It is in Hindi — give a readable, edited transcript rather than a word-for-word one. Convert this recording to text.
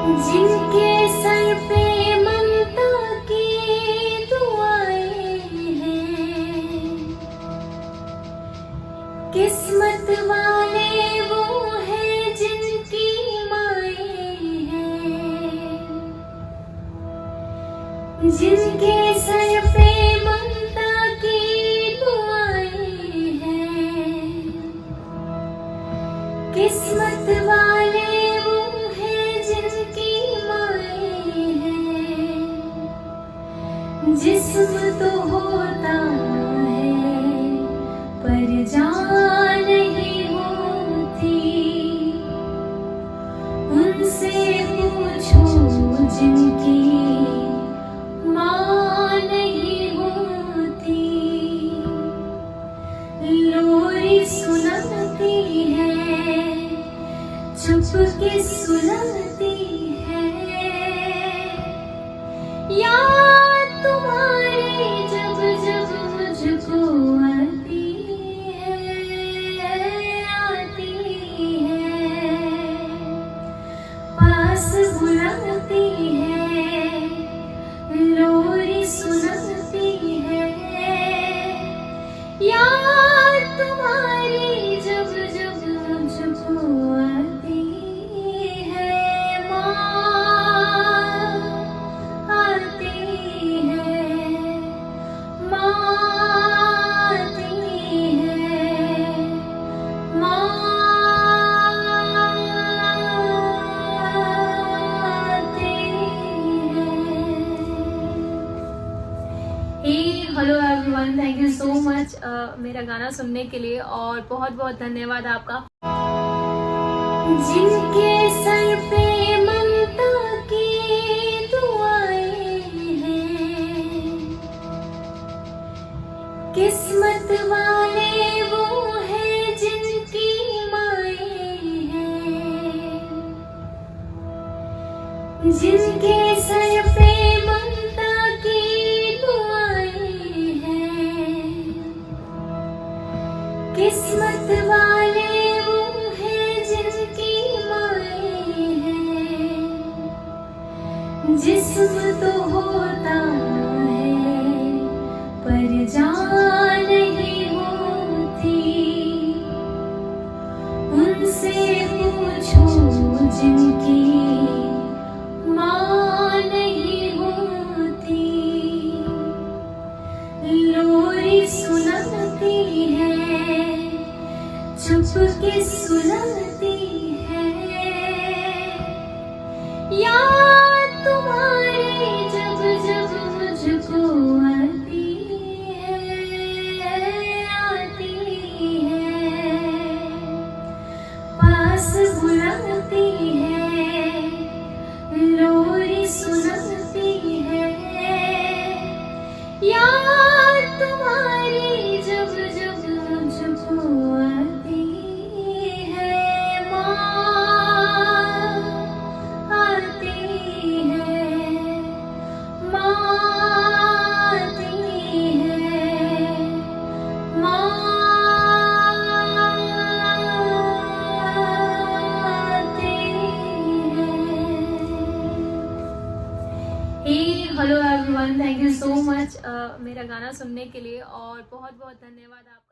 जिनके सर पे ममता की दुआएं हैं, किस्मत वाले वो हैं जिनकी माएं हैं। जिनके सर पे ममता की दुआएं हैं, किस्मत वाले जिस्म तो होता है पर जान नहीं होती। उनसे पूछो जिनकी माँ नहीं होती। लोरी सुनाती है, चुपके सुनाती है, तुम्हारी जब जब मुझको आती है, पास बुलाती है, लोरी सुनाती है। याद तुम्हारी जब जब मुझको आती है, माँ आती hello everyone, thank you so much मेरा गाना सुनने के लिए और बहुत बहुत धन्यवाद आपका। जिनके सर पे ममता की दुआएं हैं, किस्मत वाले वो हैं जिनकी माएं हैं। जिनके सर पे ममता की किस्मत वाले वो हैं जिनकी माएं हैं। जिस्म तो होता है पर जान नहीं होती। उनसे पूछो जिनकी माँ नहीं होती। लोरी सुनाती है, चुपके सुनाती है, याद तुम्हारी जब जब मुझको आती है, पास बुलाती है, लोरी सुनाती है। याद तुम्हारी जब जब मुझको आती है, माँ आती है, माँ आती है, माँ आती है। Hello everyone, thank you so much मेरा गाना सुनने के लिए और बहुत बहुत धन्यवाद आप